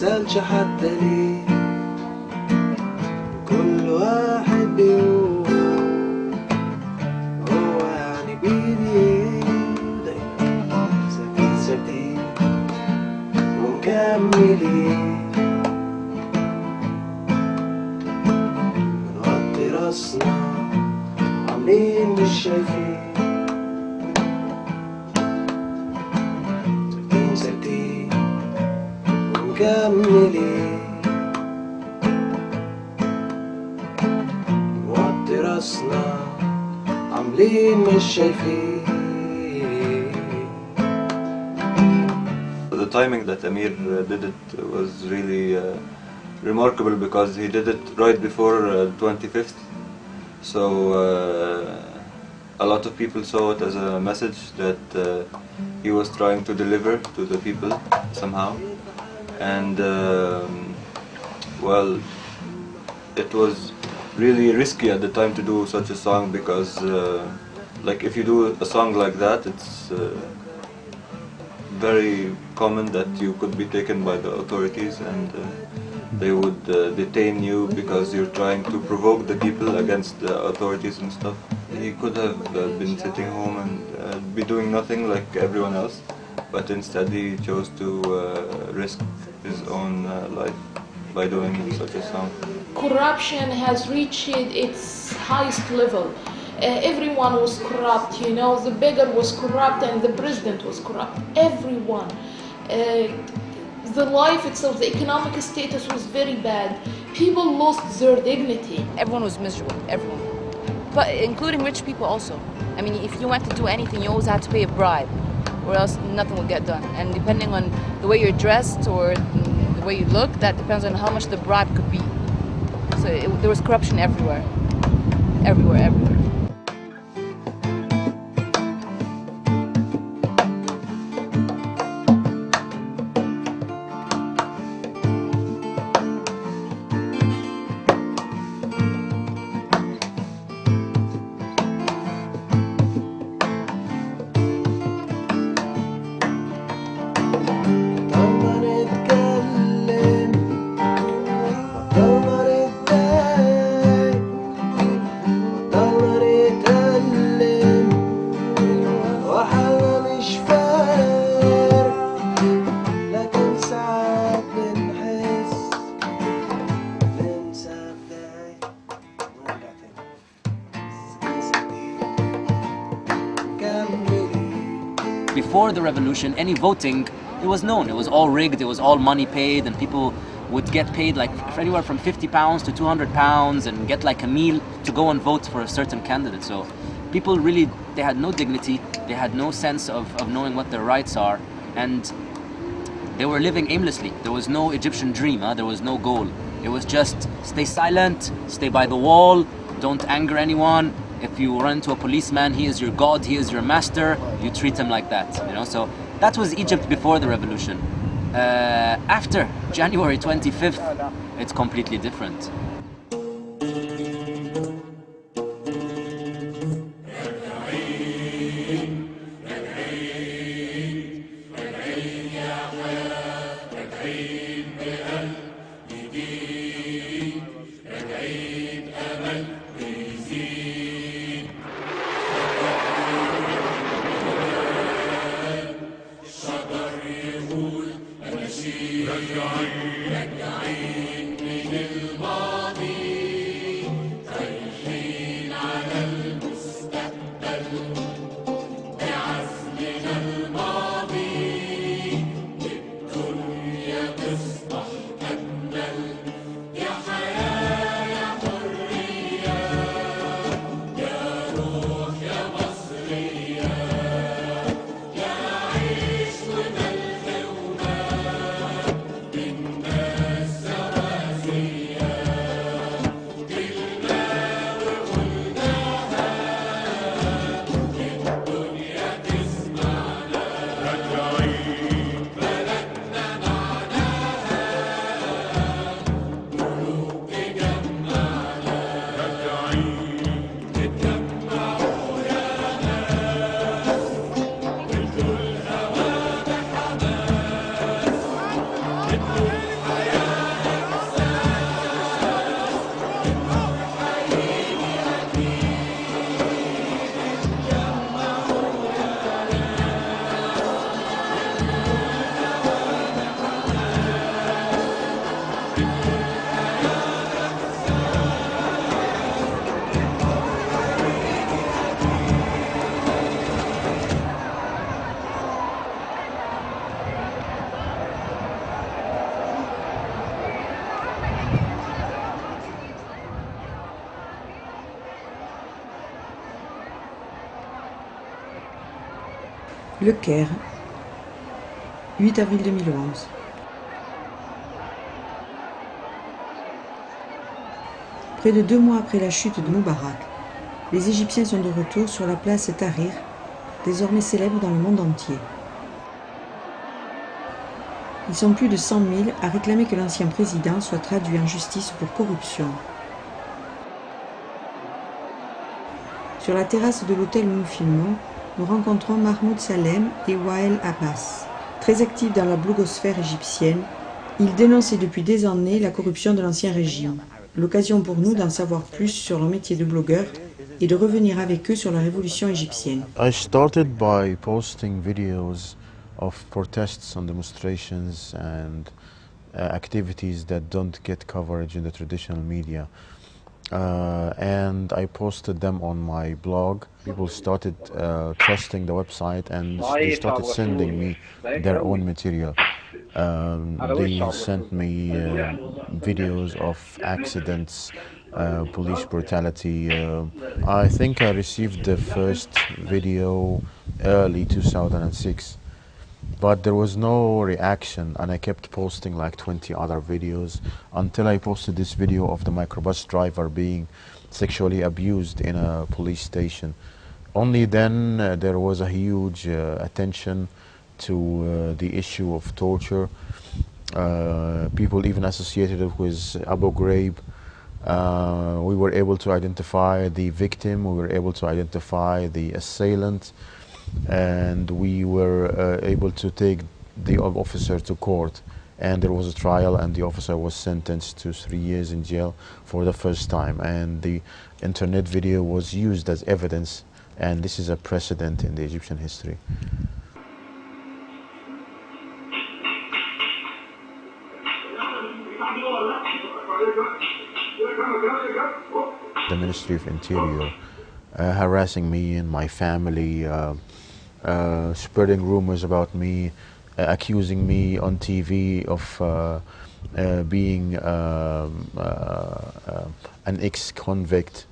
سألش حتى ليه كل واحد بيقول هو يعني بإيدي دايما ساكتين ساكتين ومكملين بنغطي راسنا عاملين مش شايفين ساكتين ساكتين ومكملين بنغطي راسنا عاملين مش شايفين. The timing that Amir did it was really remarkable because he did it right before the 25th. So a lot of people saw it as a message that he was trying to deliver to the people somehow. And well, it was really risky at the time to do such a song because like if you do a song like that, it's very common that you could be taken by the authorities and they would detain you because you're trying to provoke the people against the authorities and stuff. He could have been sitting home and be doing nothing like everyone else, but instead he chose to risk his own life by doing such a song. Corruption has reached its highest level. Everyone was corrupt, you know, the beggar was corrupt and the president was corrupt. Everyone. The life itself, the economic status was very bad. People lost their dignity. Everyone was miserable, everyone. But including rich people also. I mean, if you went to do anything, you always had to pay a bribe, or else nothing would get done. And depending on the way you're dressed or the way you look, that depends on how much the bribe could be. So there was corruption everywhere. Everywhere, everywhere. Before the revolution, any voting, it was known, it was all rigged, it was all money paid, and people would get paid like anywhere from £50 to £200 and get like a meal to go and vote for a certain candidate. So people really, they had no dignity, they had no sense of knowing what their rights are, and they were living aimlessly. There was no Egyptian dream, there was no goal. It was just stay silent, stay by the wall, don't anger anyone. If you run into a policeman, he is your god, he is your master, you treat him like that, you know. So that was Egypt before the revolution. After January 25th, it's completely different. رجعين من الماضي Le Caire, 8 avril 2011. Près de 2 mois après la chute de Mubarak, les Égyptiens sont de retour sur la place Tahrir, désormais célèbre dans le monde entier. Ils sont plus de 100 000 à réclamer que l'ancien président soit traduit en justice pour corruption. Sur la terrasse de l'hôtel où nous filmons, nous rencontrons Mahmoud Salem et Wael Abbas. Très actifs dans la blogosphère égyptienne, ils dénonçaient depuis des années la corruption de l'ancien régime. L'occasion pour nous d'en savoir plus sur leur métier de blogueur et de revenir avec eux sur la révolution égyptienne. I started by posting videos of protests and demonstrations and activities that don't get coverage in the traditional media. And I posted them on my blog. People started trusting the website and they started sending me their own material. They sent me videos of accidents, police brutality. I think I received the first video early 2006. But there was no reaction, and I kept posting like 20 other videos until I posted this video of the microbus driver being sexually abused in a police station. Only then there was a huge attention to the issue of torture. People even associated it with Abu Ghraib. We were able to identify the victim, we were able to identify the assailant, and we were able to take the officer to court, and there was a trial, and the officer was sentenced to 3 years in jail for the first time, and the internet video was used as evidence, and this is a precedent in the Egyptian history. The Ministry of Interior harassing me and my family, spreading rumors about me, accusing me on TV of being an ex-convict,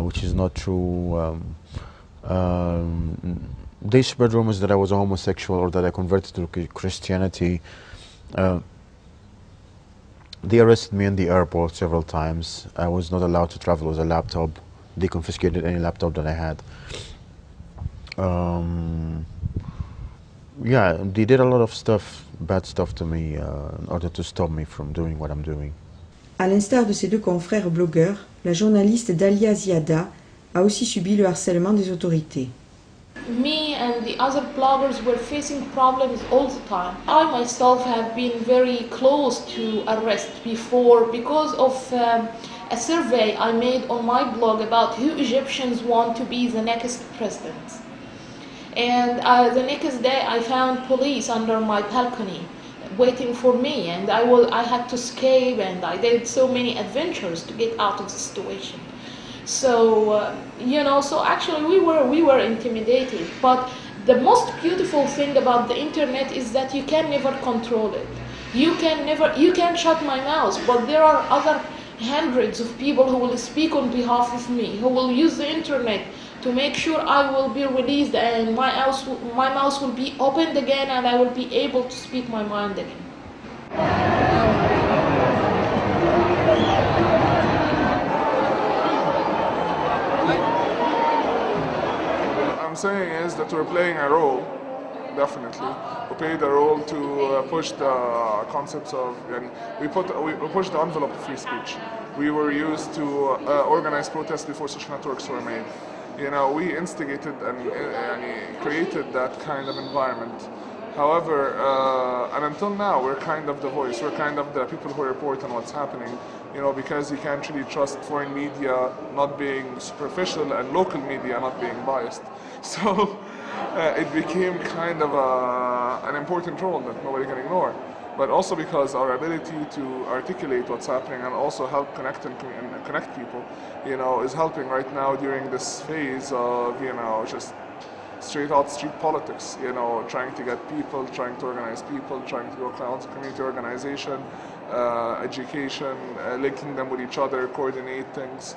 which is not true. They spread rumors that I was a homosexual or that I converted to Christianity. They arrested me in the airport several times. I was not allowed to travel with a laptop. They confiscated any laptop that I had. Yeah, they did a lot of stuff, bad stuff to me in order to stop me from doing what I'm doing. À l'instar de ses deux confrères blogueurs, la journaliste Dalia Ziada a aussi subi le harcèlement des autorités. Me and the other bloggers were facing problems all the time. I myself have been very close to arrest before because of a survey I made on my blog about who Egyptians want to be the next president. And the next day I found police under my balcony waiting for me, and I had to escape, and I did so many adventures to get out of the situation. So so actually we were intimidated. But the most beautiful thing about the internet is that you can never control it. You can shut my mouth, but there are other hundreds of people who will speak on behalf of me, who will use the internet to make sure I will be released and my mouth will be opened again and I will be able to speak my mind again. What I'm saying is that we're playing a role, definitely. We played a role to push the concepts of, we pushed the envelope of free speech. We were used to organize protests before social networks were made. We instigated and created that kind of environment. However, and until now, we're kind of the voice. We're kind of the people who report on what's happening. Because you can't really trust foreign media not being superficial and local media not being biased. So it became kind of an important role that nobody can ignore. But also because our ability to articulate what's happening and also help connect and connect people, is helping right now during this phase of, just straight out street politics, trying to get people, trying to organize people, trying to go to community organization, education, linking them with each other, coordinate things.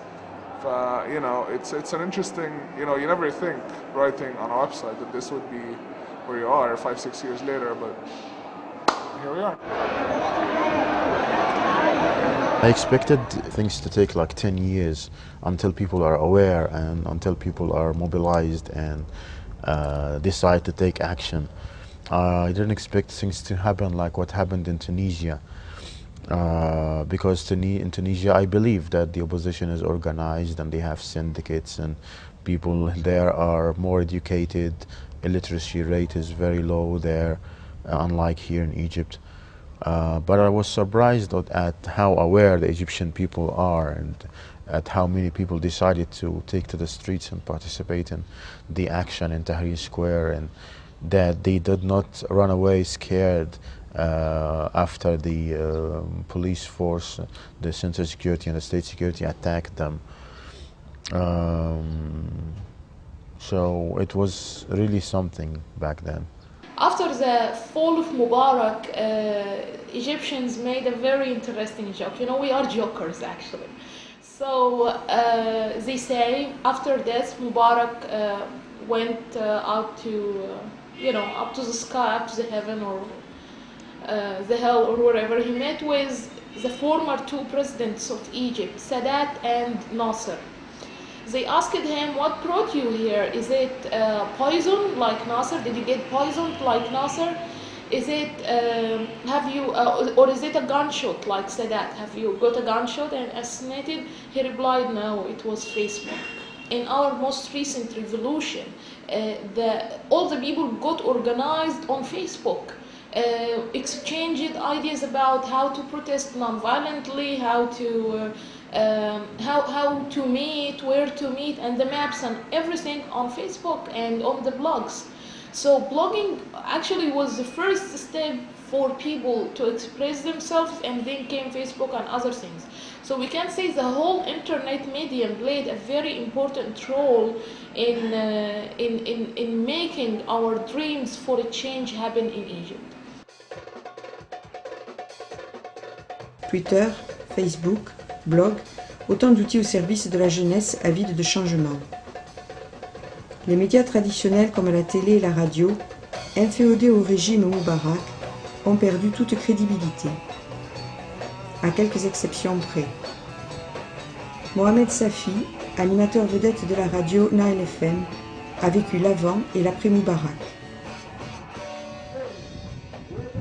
You know, it's an interesting, you know, you never think writing on a website that this would be where you are 5-6 years later, but here we are. I expected things to take like 10 years until people are aware and until people are mobilized and decide to take action. I didn't expect things to happen like what happened in Tunisia. Because in Tunisia, I believe that the opposition is organized and they have syndicates and people there are more educated. Illiteracy rate is very low there, unlike here in Egypt. But I was surprised at how aware the Egyptian people are and at how many people decided to take to the streets and participate in the action in Tahrir Square, and that they did not run away scared after the police force, the central security and the state security attacked them. So it was really something back then. After the fall of Mubarak, Egyptians made a very interesting joke. You know, we are jokers actually. So they say after this, Mubarak went out to, you know, up to the sky, up to the heaven or the hell or wherever. He met with the former two presidents of Egypt, Sadat and Nasser. They asked him, what brought you here? Is it poison like Nasser? Did you get poisoned like Nasser? Is it, or is it a gunshot like Sadat? Have you got a gunshot and assassinated? He replied, no, it was Facebook. In our most recent revolution, all the people got organized on Facebook. Exchanged ideas about how to protest non-violently, how to meet, where to meet, and the maps and everything on Facebook and on the blogs. So blogging actually was the first step for people to express themselves, and then came Facebook and other things. So we can say the whole internet medium played a very important role in making our dreams for a change happen in Egypt. Twitter, Facebook, blog, autant d'outils au service de la jeunesse avide de changement. Les médias traditionnels comme la télé et la radio, inféodés au régime Mubarak, ont perdu toute crédibilité, à quelques exceptions près. Mohamed Safi, animateur vedette de la radio Nile FM, a vécu l'avant et l'après Mubarak.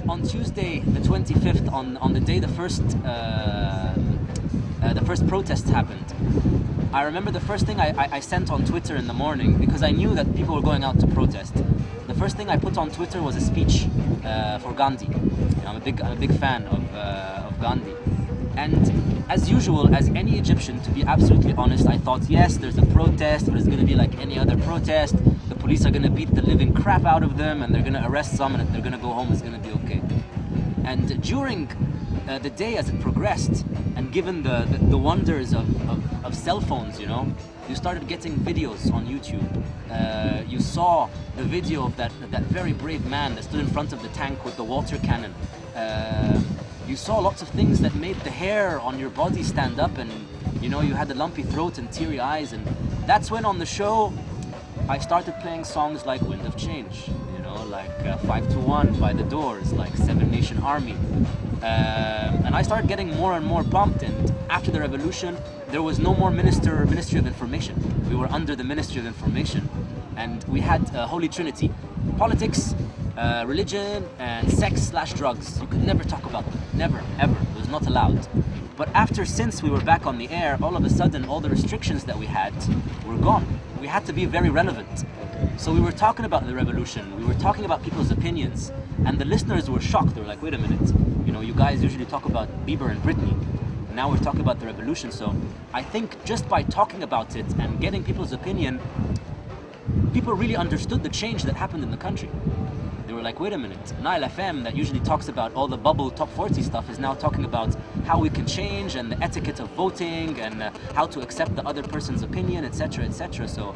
On Tuesday, the 25th, on the day the first protest happened, I remember the first thing I sent on Twitter in the morning, because I knew that people were going out to protest. The first thing I put on Twitter was a speech for Gandhi. You know, I'm a big fan of Gandhi. And as usual, as any Egyptian, to be absolutely honest, I thought, yes, there's a protest, but it's going to be like any other protest. The police are going to beat the living crap out of them, and they're going to arrest some, and they're going to go home, it's going to be okay. And during the day as it progressed, and given the wonders of cell phones, you know, you started getting videos on YouTube. You saw the video of that very brave man that stood in front of the tank with the water cannon. You saw lots of things that made the hair on your body stand up, and you know, you had a lumpy throat and teary eyes. And that's when on the show I started playing songs like Wind of Change, you know, like 521 by The Doors, like Seven Nation Army. And I started getting more and more pumped, and after the revolution there was no more Ministry of Information. We were under the Ministry of Information, and we had Holy Trinity: politics, religion, and sex/drugs. You could never talk about them, never, ever. It was not allowed. But since we were back on the air, all of a sudden all the restrictions that we had were gone. We had to be very relevant. So we were talking about the revolution, we were talking about people's opinions, and the listeners were shocked. They were like, wait a minute, you know, you guys usually talk about Bieber and Britney. Now we're talking about the revolution. So I think just by talking about it and getting people's opinion, people really understood the change that happened in the country. They were like, wait a minute, Nile FM, that usually talks about all the bubble top 40 stuff, is now talking about how we can change and the etiquette of voting and how to accept the other person's opinion, etc., etc. So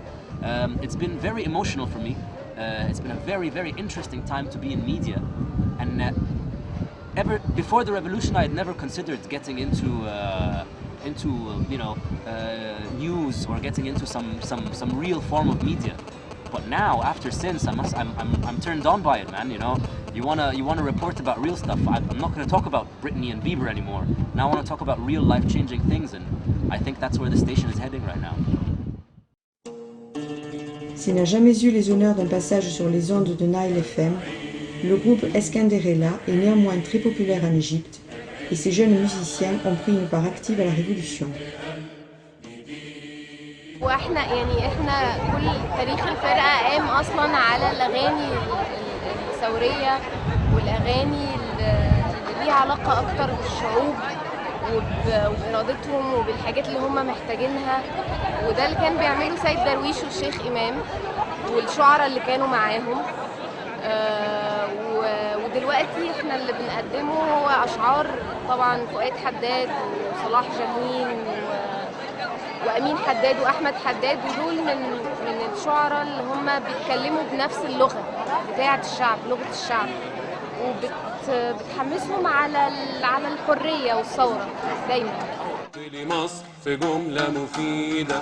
it's been very emotional for me. It's been a very, very interesting time to be in media. And ever before the revolution, I had never considered getting into news or getting into some real form of media. But now, after Sins, I'm turned on by it, man. You wanna report about real stuff. I'm not gonna talk about Britney and Bieber anymore. Now I wanna talk about real life-changing things, and I think that's where the station is heading right now. S'il n'a jamais eu les honneurs d'un passage sur les ondes de Nile FM, le groupe Eskanderella est néanmoins très populaire en Égypte et ces jeunes musiciens ont pris une part active à la révolution. واحنا كل تاريخ الفرقة قام أصلا على الأغاني الثورية والأغاني اللي ليها علاقة أكتر بالشعوب وبإرادتهم وبالحاجات اللي هم محتاجينها، وده اللي كان بيعمله سيد درويش والشيخ إمام والشعراء اللي كانوا معاهم. ودلوقتي احنا اللي بنقدمه هو أشعار طبعا فؤاد حداد وصلاح جاهين وأمين حداد وأحمد حداد، ودول من الشعراء اللي هم بيتكلموا بنفس اللغة بتاعة الشعب، لغة الشعب، وبتحمسهم على الحرية والثورة دايما. مصر في جملة مفيدة،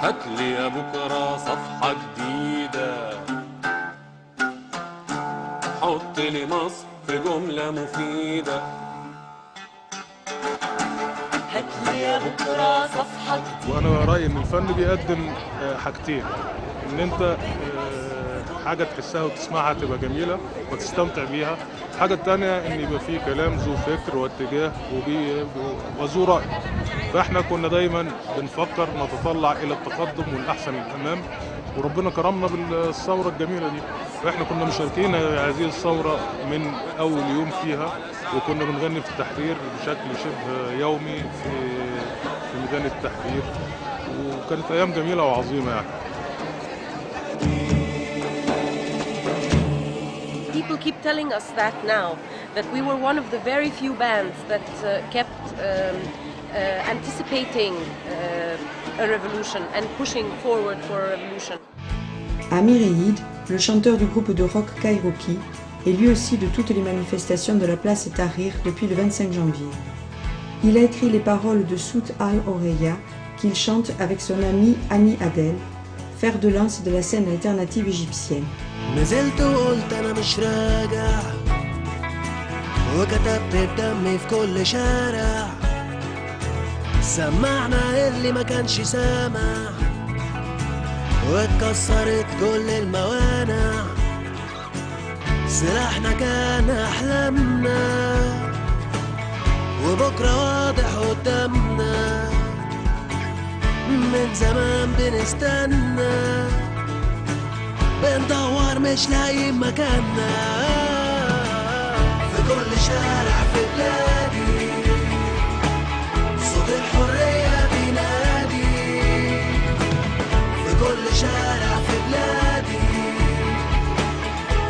هاتلي يا بكرة صفحة جديدة، حط لي مصر في جملة مفيدة، هاتلي يا بكرة صفحة جديدة. وأنا رأيي إن الفن بيقدم حاجتين، إن أنت حاجة تحسها وتسمعها تبقى جميلة وتستمتع بيها، الحاجة التانية إن يبقى فيه كلام ذو فكر واتجاه وذو رأي. فإحنا كنا دايما بنفكر نتطلع إلى التقدم والأحسن للأمام، وربنا كرمنا بالثورة الجميلة دي، فإحنا كنا مشاركين هذه الثورة من أول يوم فيها، وكنا بنغني في التحرير بشكل شبه يومي في ميدان التحرير، وكانت أيام جميلة وعظيمة يعني. People keep telling us that now, that we were one of the very few bands that kept anticipating a revolution and pushing forward for a revolution. Amir Eid, le chanteur du groupe de rock Cairokee, est lui aussi de toutes les manifestations de la place Tahrir depuis le 25 janvier. Il a écrit les paroles de Sout al-Oreya qu'il chante avec son ami Hani Adel, fer de lance de la scène alternative égyptienne. نزلت وقلت انا مش راجع، وكتبت بدمي في كل شارع، سمعنا اللي ما كانش سامع، واتكسرت كل الموانع، سلاحنا كان احلامنا، وبكره واضح قدامنا، من زمان بنستنى، بندور مش لاقيين مكاننا، في كل شارع في بلادي صوت الحرية بينادي، في كل شارع في بلادي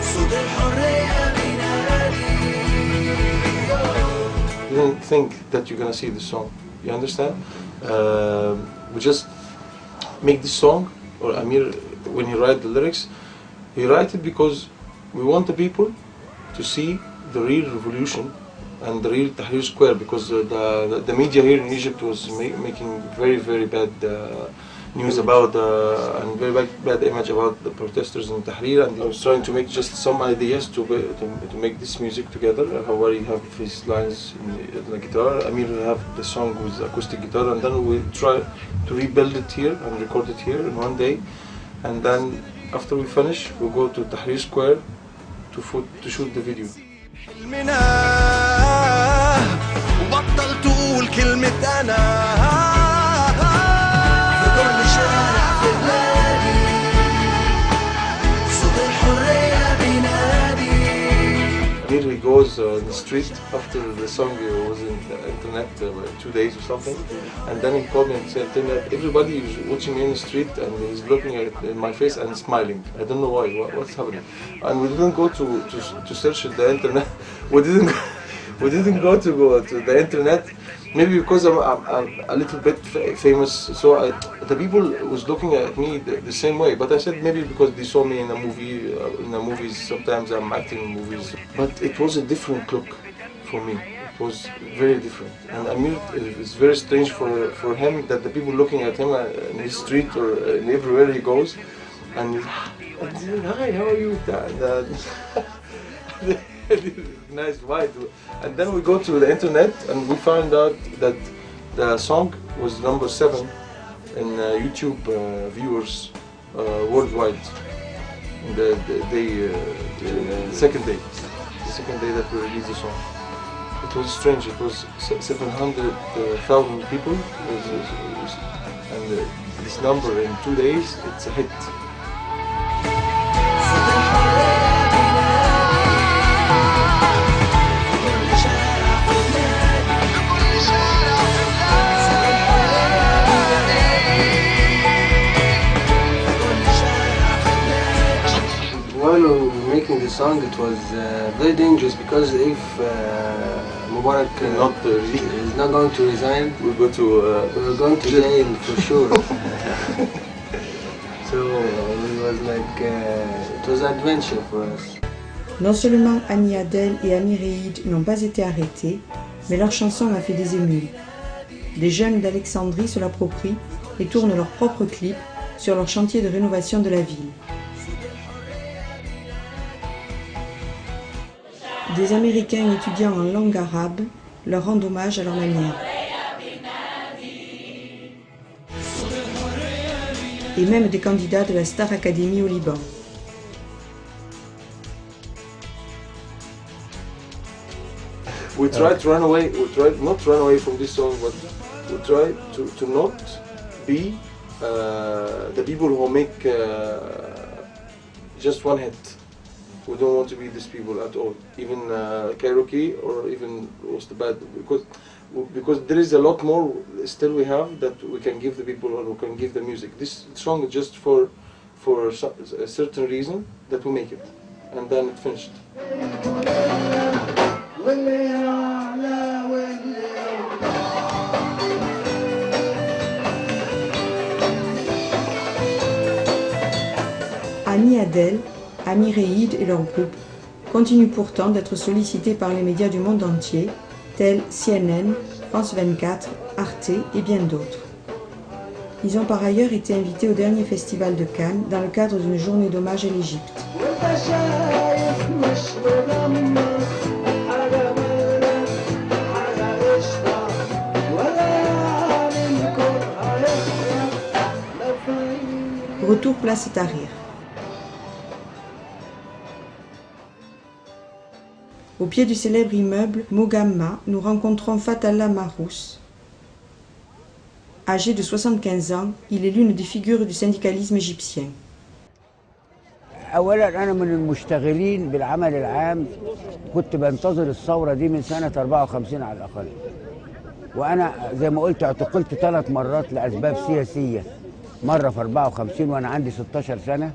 صوت الحرية بينادي. You don't think that you're gonna see the song, you understand? We just make this song, or Amir, when he write the lyrics, he write it because we want the people to see the real revolution and the real Tahrir Square, because the media here in Egypt was making very bad news about and very bad image about the protesters in Tahrir, and he was trying to make just some ideas to make this music together. Hawari have his lines in the guitar, Amir will have the song with acoustic guitar, and then we try to rebuild it here and record it here in one day, and then after we finish we go to Tahrir Square to shoot the video. وبطل تقول كلمة أنا، في كل شارع في بلادي صوت الحرية بينادي. Here he goes on the street after the song was in the internet 2 days or something, and then he called me and said that everybody is watching me in the street and he's looking at my face and smiling. I don't know why. What's happening? And we didn't go to search the internet. We didn't go to the internet. Maybe because I'm a little bit famous, so the people was looking at me the same way. But I said maybe because they saw me in a movie, in the movies. Sometimes I'm acting in movies, but it was a different look for me. It was very different. And Amir, it's very strange for him that the people looking at him in his street or everywhere he goes, and hi, how are you? Nice white. And then we go to the internet and we find out that the song was number 7 in YouTube viewers worldwide. The second day that we released the song. It was strange. It was 700,000 people, and this number in 2 days, it's a hit. While making the song, it was very dangerous because if Mubarak is not going to resign, we're going to jail for sure. So it was like it was an adventure for us. Non seulement Annie Adel et Amir Eid n'ont pas été arrêtés, mais leur chanson a fait des émules. Des jeunes d'Alexandrie se l'approprient et tournent leurs propres clips sur leur chantier de rénovation de la ville. Des Américains étudiant en langue arabe leur rendent hommage à leur manière. Et même des candidats de la Star Academy au Liban. We try to run away. We try not to run away from this song, but we try to not be the people who make just one hit. We don't want to be these people at all. Even Cairokee or even what's the bad, because there is a lot more still we have that we can give the people and we can give the music. This song is just for a certain reason that we make it, and then it's finished. Annie Adel, Amir Eid et leur groupe continuent pourtant d'être sollicités par les médias du monde entier, tels CNN, France 24, Arte et bien d'autres. Ils ont par ailleurs été invités au dernier festival de Cannes dans le cadre d'une journée d'hommage à l'Égypte. Retour place Tahrir. Au pied du célèbre immeuble Mogamma, nous rencontrons Fatallah Marous. Âgé de 75 ans, il est l'une des figures du syndicalisme égyptien. أولاً أنا من المشتغلين بالعمل العام، كنت بنتظر الثورة دي من سنة 54 على الأقل. وأنا زي ما قلت اعتقلت 3 مرات لأسباب سياسية. مرة في 54 وأنا عندي 16 سنة،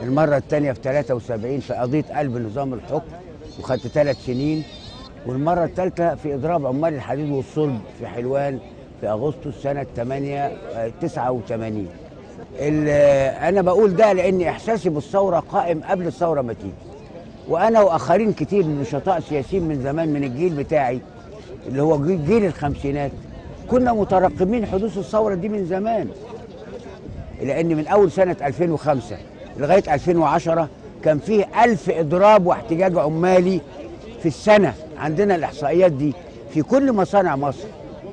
المرة الثانية في 73 في قضية قلب نظام الحكم وخدت 3 سنين، والمرة الثالثة في إضراب عمال الحديد والصلب في حلوان في أغسطس سنة 89. أنا بقول ده لأن إحساسي بالثورة قائم قبل الثورة ما تيجي، وأنا وآخرين كتير من نشطاء سياسيين من زمان من الجيل بتاعي اللي هو جيل الخمسينات كنا مترقبين حدوث الثورة دي من زمان، لأن من أول سنة 2005 لغاية 2010 كان فيه 1000 إضراب واحتجاج عمالي في السنة، عندنا الإحصائيات دي في كل مصانع مصر.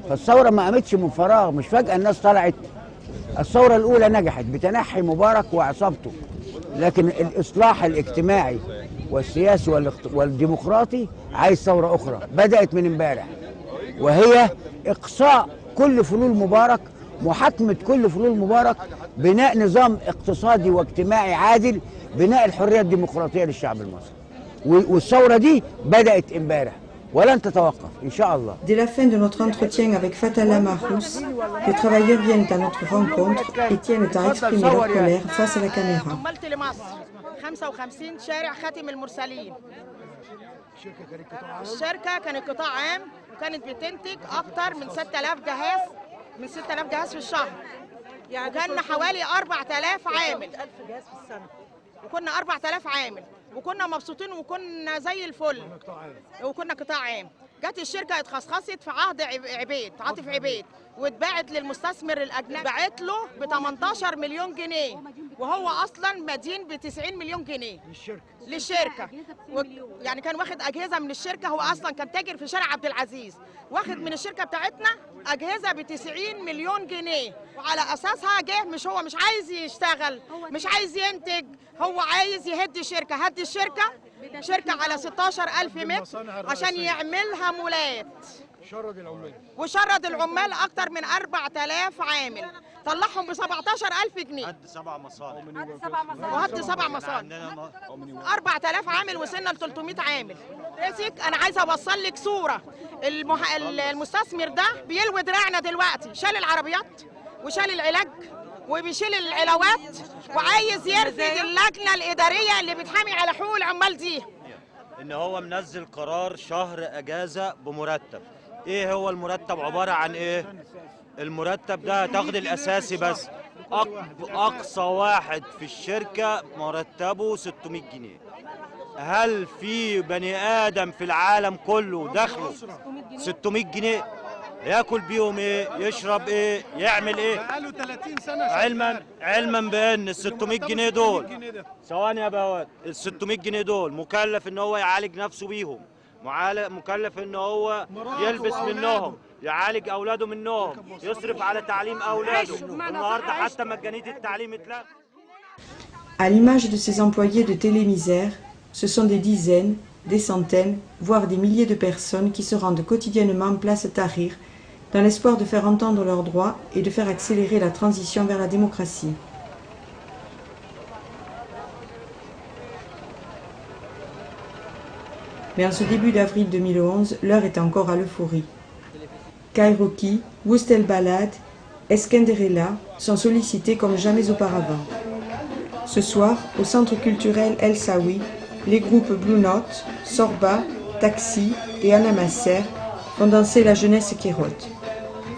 فالثورة ما قامتش من فراغ، مش فجأة الناس طلعت. الثورة الأولى نجحت بتنحي مبارك وعصابته، لكن الإصلاح الاجتماعي والسياسي والديمقراطي عايز ثورة أخرى بدأت من امبارح، وهي إقصاء كل فلول مبارك، محاكمة كل فلول مبارك، بناء نظام اقتصادي واجتماعي عادل، بناء الحرية الديمقراطية للشعب المصري. والثورة دي بدأت امبارح ولن تتوقف إن شاء الله. Dès la fin de notre entretien avec Fatallah Marous, les travailleurs viennent à notre rencontre et tiennent à exprimer leur colère face à la caméra. 55 شارع خاتم المرسلين. الشركة كانت قطاع عام وكانت بتنتج أكتر من 6000 جهاز في الشهر. وكان حوالي 4000 عامل. وكنا 4000 عامل وكنا مبسوطين وكنا زي الفل وكنا قطاع عام. جت الشركه اتخصخصت في عهد عبيد عاطف عبيد واتباعت للمستثمر الاجنبي، باعت له ب 18 مليون جنيه وهو اصلا مدين ب 90 مليون جنيه للشركه. يعني كان واخد اجهزه من الشركه، هو اصلا كان تاجر في شارع عبد العزيز، واخد من الشركه بتاعتنا اجهزه ب 90 مليون جنيه، وعلى اساسها جه. مش عايز يشتغل، مش عايز ينتج، هو عايز يهد الشركه. هد الشركه على 16,000 متر عشان يعملها مولات. وشرد العمال اكتر من 4,000 عامل، طلعهم ب 17,000 جنيه. هد 7 مصانع. وهد 7 مصانع. 4,000 عامل وصلنا ل 300 عامل. انا عايزه اوصل لك صوره. المستثمر ده بيلوي دراعنا دلوقتي، شال العربيات وشال العلاج وبيشيل العلاوات وعايز يرفض اللجنه الاداريه اللي بتحامي على حقوق العمال دي. ان هو منزل قرار شهر اجازه بمرتب. ايه هو المرتب؟ عباره عن ايه؟ المرتب ده تاخد الاساسي بس. اقصى واحد في الشركه مرتبه 600 جنيه. هل في بني ادم في العالم كله دخله 600 جنيه؟ ياكل بيهم ايه؟ يشرب ايه؟ يعمل ايه؟ بقاله 30 سنه علما بان ال 600 جنيه دول، ثواني يا بواد، ال 600 جنيه دول مكلف ان هو يعالج نفسه بيهم، مكلف ان هو يلبس منهم، يعالج اولاده منهم، يصرف على تعليم اولاده. النهارده حتى مجانيه التعليم اتلغى. À l'image de ces employés de télémisère, ce sont des dizaines, des centaines, voire des milliers de personnes qui se rendent quotidiennement place Tahrir dans l'espoir de faire entendre leurs droits et de faire accélérer la transition vers la démocratie. Mais en ce début d'avril 2011, l'heure est encore à l'euphorie. Cairokee, Woustel Balad, Eskenderella sont sollicités comme jamais auparavant. Ce soir, au centre culturel El Sawi, les groupes Blue Note, Sorba, Taxi et Anamasser font danser la jeunesse kérote.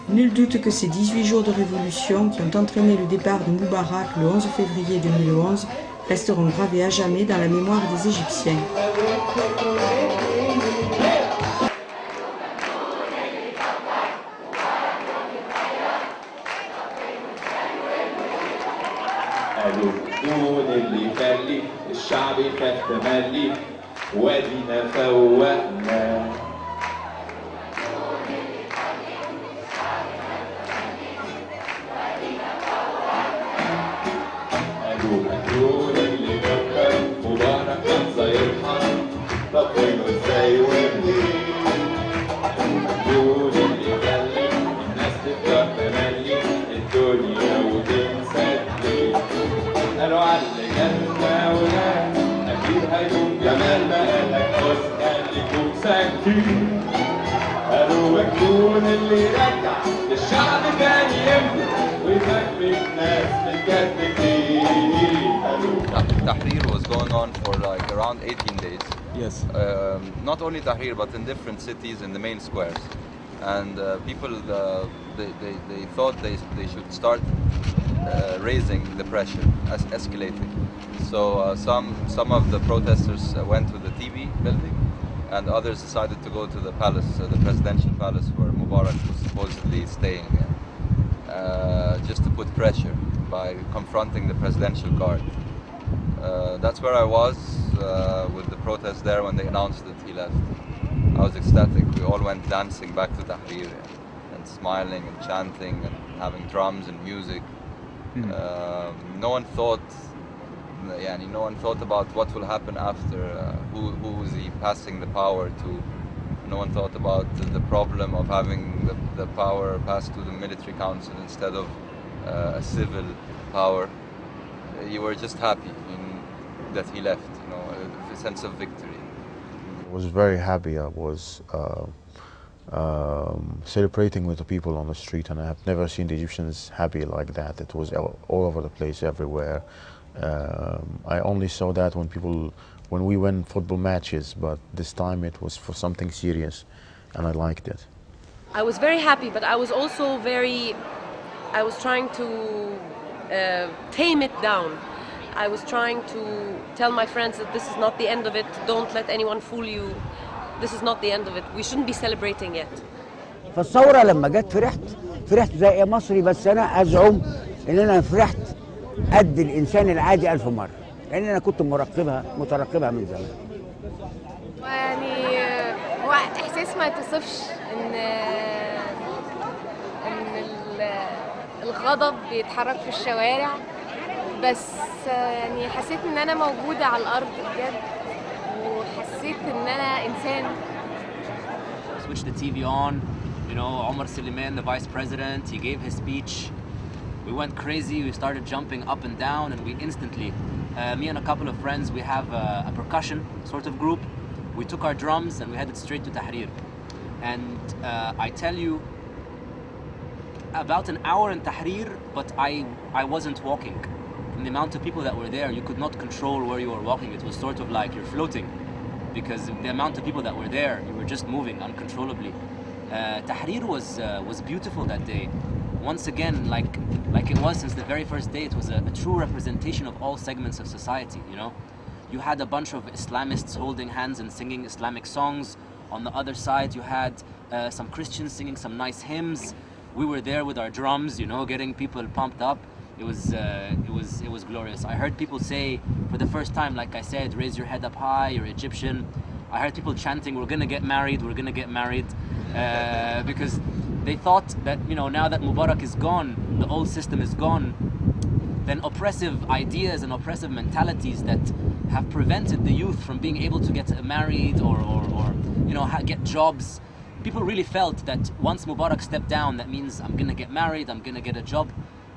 Nul doute que ces 18 jours de révolution qui ont entraîné le départ de Mubarak le 11 février 2011 resteront gravés à jamais dans la mémoire des Égyptiens. القانون اللي يخلي الشعب يخاف تملي وادينا فوقنا. القانون اللي فكر مبارك كان صايرها، طب وينه ازاي ومنين؟ القانون اللي يخلي الناس تفرح تملي الدنيا وتنسى الدين. قالوا على اللي جالنا ولاد اكيد هيكون جمالنا، قالك بص خليكم ساكتين. قالوا مجنون اللي يرجع للشعب تاني يملك ويفكك ناس متكتفين. Tahrir was going on for like around 18 days. Yes. Not only Tahrir, but in different cities in the main squares. And people, they thought they should start raising the pressure, escalating. So some of the protesters went to the TV building, and others decided to go to the palace, the presidential palace where Mubarak was supposedly staying, just to put pressure by confronting the presidential guard. That's where I was with the protest there when they announced that he left. I was ecstatic. We all went dancing back to Tahrir and smiling and chanting and having drums and music. No one thought about what will happen after. Who is he passing the power to? No one thought about the problem of having the power passed to the military council instead of a civil power. You were just happy that he left. A sense of victory. I was very happy. I was celebrating with the people on the street, and I have never seen the Egyptians happy like that. It was all over the place, everywhere. I only saw that when we win football matches, but this time it was for something serious, and I liked it. I was very happy, but I was also I was trying to tame it down. I was trying to tell my friends that this is not the end of it. Don't let anyone fool you. this is not the end of it. We shouldn't be celebrating yet. فالثورة لما جت فرحت زي ايه مصري، بس انا ازعم ان انا فرحت قد الانسان العادي 1000 مرة، لان انا كنت مترقبها من زمان. يعني هو احساس ما يتصفش ان الغضب بيتحرك في الشوارع، بس يعني حسيت ان انا موجودة على الارض بجد، وحسيت ان انا انسان. Switch the TV on, you know, Omar Suleiman, the vice president, he gave his speech. We went crazy, we started jumping up and down, and we instantly, me and a couple of friends, we have a percussion sort of group. We took our drums and we headed straight to Tahrir. And I tell you, about an hour in Tahrir, but I wasn't walking. And the amount of people that were there, you could not control where you were walking. It was sort of like you're floating, because the amount of people that were there, you were just moving uncontrollably. Tahrir was beautiful that day. Once again, like it was since the very first day, it was a true representation of all segments of society, you know? You had a bunch of Islamists holding hands and singing Islamic songs. On the other side, you had some Christians singing some nice hymns. We were there with our drums, you know, getting people pumped up. It was glorious. I heard people say, for the first time, like I said, raise your head up high, you're Egyptian. I heard people chanting, we're gonna get married, we're gonna get married. Because they thought that, you know, now that Mubarak is gone, the old system is gone, then oppressive ideas and oppressive mentalities that have prevented the youth from being able to get married or you know, get jobs. People really felt that once Mubarak stepped down, that means I'm gonna get married, I'm gonna get a job,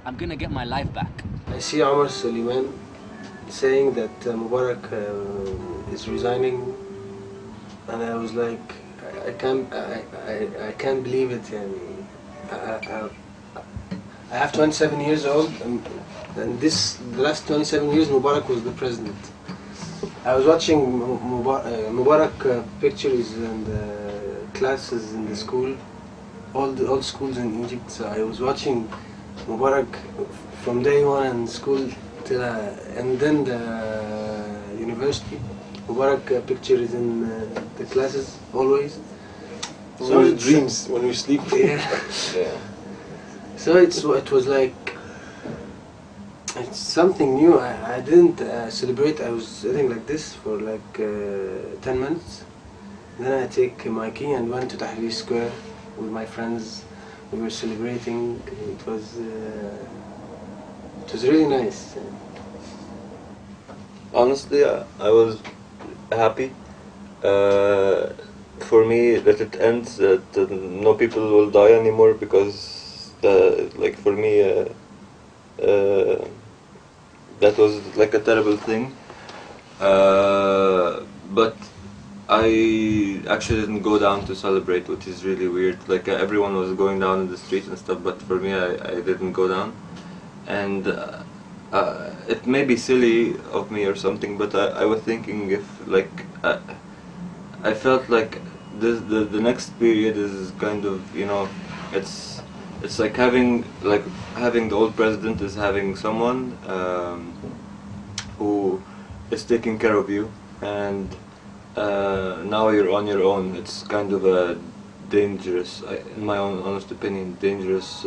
I'm gonna get my life back. I see Omar Suleiman saying that Mubarak is resigning, and I was like, I can't believe it. I have 27 years old, and the last 27 years Mubarak was the president. I was watching Mubarak pictures and classes in the school, all schools in Egypt. So I was watching Mubarak from day one in school till and then the university. Mubarak picture is in the classes always. So it dreams when you sleep. Yeah. Yeah. So it was like it's something new. I didn't celebrate. I was sitting like this for like 10 minutes. Then I take my key and went to Tahrir Square with my friends. We were celebrating. It was really nice. Honestly, I was happy for me that it ends, that no people will die anymore, because like for me that was like a terrible thing. But I actually didn't go down to celebrate, which is really weird. Like everyone was going down in the street and stuff, but for me I didn't go down. And it may be silly of me or something, but I was thinking if like I felt like the next period is kind of, you know, it's like having the old president is having someone who is taking care of you, and now you're on your own. It's kind of a dangerous, in my own honest opinion, dangerous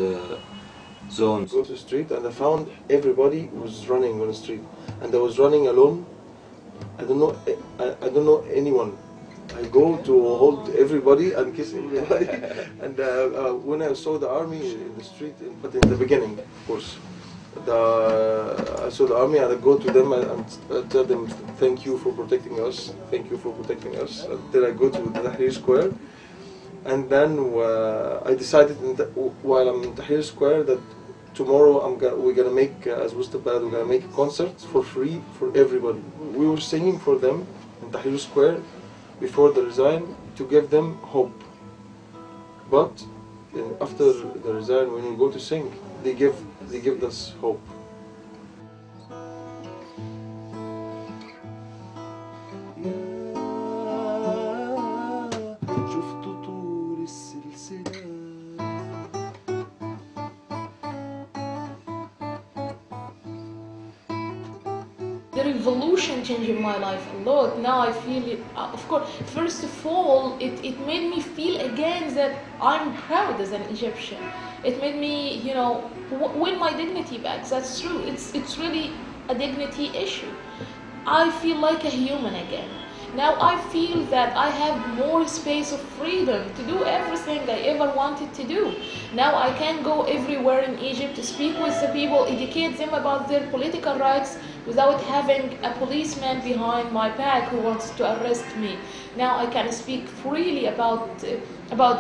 zone. Go to the street and I found everybody was running on the street, and I was running alone. I don't know anyone. I go to hold everybody and kiss everybody. And when I saw the army in the street, but in the beginning, of course, I saw the army and I go to them and tell them thank you for protecting us, thank you for protecting us. Then I go to the Tahrir Square, and then I decided while I'm in Tahrir Square that tomorrow we're gonna make, as Mustafa, we're gonna make a concert for free for everybody. We were singing for them in Tahrir Square before the resign to give them hope. But after the resign, when we go to sing, they give us hope. the revolution changed my life a lot. Now I feel it, of course, first of all, it made me feel again that I'm proud as an Egyptian. It made me, you know, win my dignity back. That's true. It's really a dignity issue. I feel like a human again. Now I feel that I have more space of freedom to do everything I ever wanted to do. Now I can go everywhere in Egypt to speak with the people, educate them about their political rights without having a policeman behind my back who wants to arrest me. Now I can speak freely about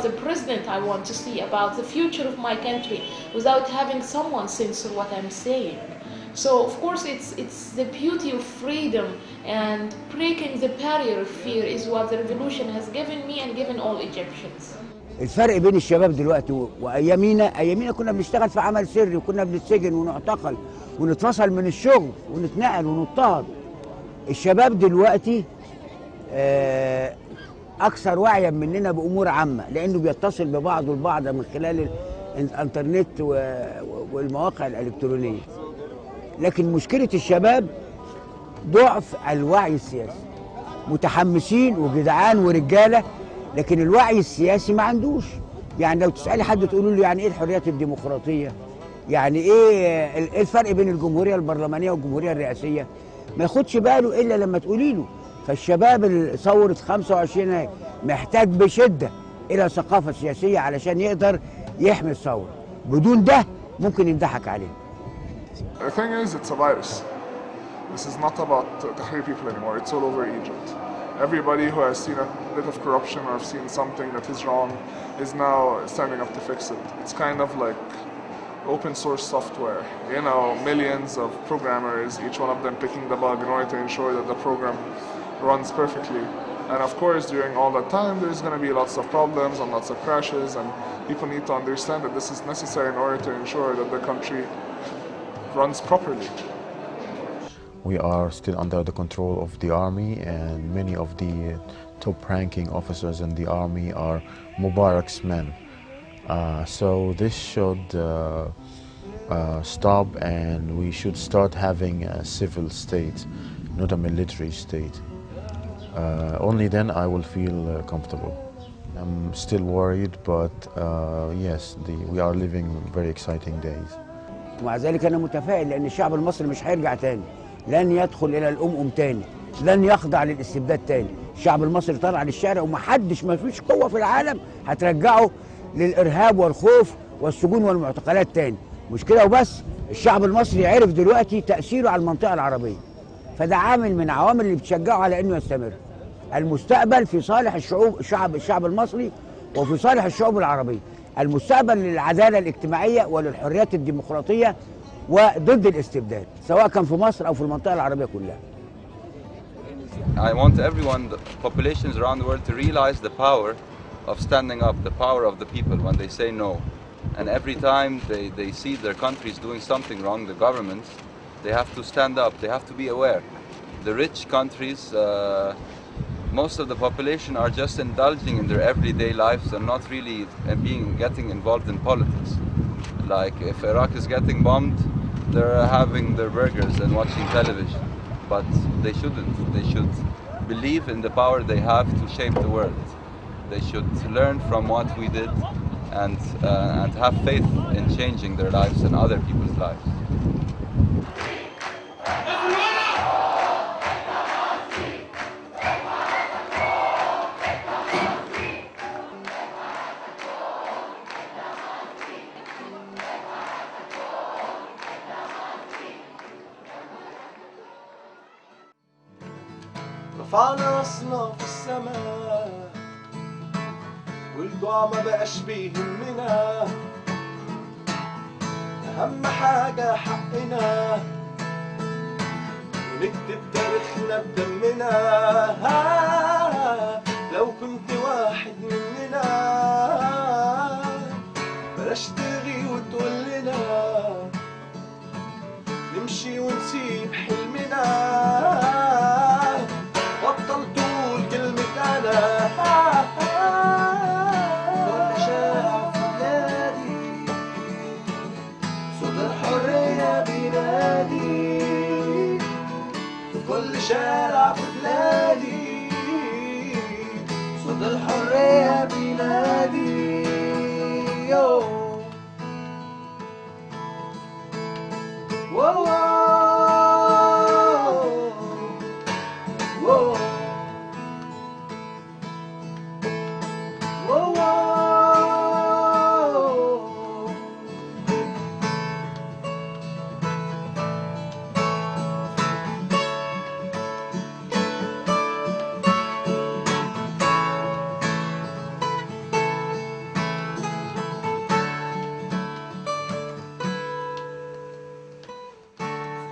the president I want to see, about the future of my country, without having someone censor what I'm saying. So of course it's the beauty of freedom and breaking the barrier of fear is what the revolution has given me and given all Egyptians. الفرق بين الشباب دلوقتي ايامينا كنا بنشتغل في عمل سري وكنا بنتسجن ونعتقل ونتفصل من الشغل ونتنقل ونضطهد. الشباب دلوقتي اكثر وعيا مننا بامور عامه لانه بيتصل ببعضه البعض من خلال الانترنت والمواقع الالكترونيه. لكن مشكله الشباب ضعف الوعي السياسي. متحمسين وجدعان ورجاله لكن الوعي السياسي ما عندوش. يعني لو تسالي حد تقولوا له يعني ايه الحريات الديمقراطيه؟ يعني ايه الفرق بين الجمهوريه البرلمانيه والجمهوريه الرئاسيه؟ ما ياخدش باله الا لما تقولي له. فالشباب ثوره 25 محتاج بشده الى ثقافه سياسيه علشان يقدر يحمي الثوره. بدون ده ممكن ينضحك عليه. The thing is, it's a virus. This is not about Tahrir people anymore. It's all over Egypt. Everybody who has seen a bit of corruption or seen something that is wrong is now standing up to fix it. It's kind of like open source software. You know, millions of programmers, each one of them picking the bug in order to ensure that the program runs perfectly. And of course, during all that time, there's going to be lots of problems and lots of crashes, and people need to understand that this is necessary in order to ensure that the country runs properly. We are still under the control of the army, and many of the top-ranking officers in the army are Mubarak's men. So this should stop, and we should start having a civil state, not a military state. Only then I will feel comfortable. I'm still worried, but yes, we are living very exciting days. ومع ذلك أنا متفائل لأن الشعب المصري مش هيرجع تاني. لن يدخل إلى الأمم تاني. لن يخضع للاستبداد تاني. الشعب المصري طلع للشارع ومحدش ما فيش قوة في العالم هترجعه للإرهاب والخوف والسجون والمعتقلات تاني. مش كده وبس، الشعب المصري عرف دلوقتي تأثيره على المنطقة العربية. فده عامل من عوامل اللي بتشجعه على إنه يستمر. المستقبل في صالح الشعب المصري وفي صالح الشعوب العربية. المستقبل للعدالة الاجتماعية وللحريات الديمقراطية وضد الاستبداد سواء كان في مصر أو في المنطقة العربية كلها. I want everyone, the populations around the world, to realize the power of standing up, the power of the people when they say no. And every time they see their countries doing something wrong, the governments, they have to stand up, they have to be aware. The rich countries, most of the population are just indulging in their everyday lives and not really getting involved in politics. Like if Iraq is getting bombed, they're having their burgers and watching television. But they shouldn't. They should believe in the power they have to shape the world. They should learn from what we did and have faith in changing their lives and other people's lives. رفعنا راسنا في السماء والدعاء ما بقاش بيهمنا أهم حاجة حقنا ونكتب تاريخنا بدمنا لو كنت واحد مننا بلاش تلغي وتقول لنا نمشي ونسيب حلمنا بطل تقول كلمة أنا كل شارع في بلادي صوت الحرية بينادي يوم. واو واو واو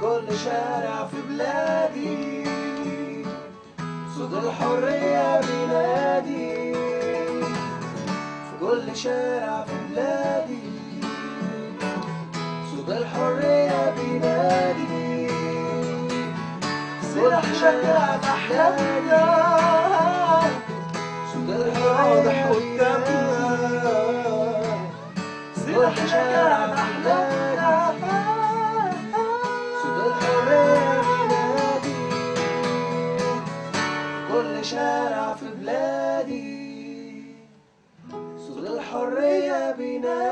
كل شارع في بلادي صوت الحرية بينادي. في كل شارع في بلادي صوت الحرية بينادي. سلاح شجاع أحلامنا صوت الحرية قدامنا. سلاح شجاع أحلامنا كل شارع في بلادي صوت الحرية بينادي.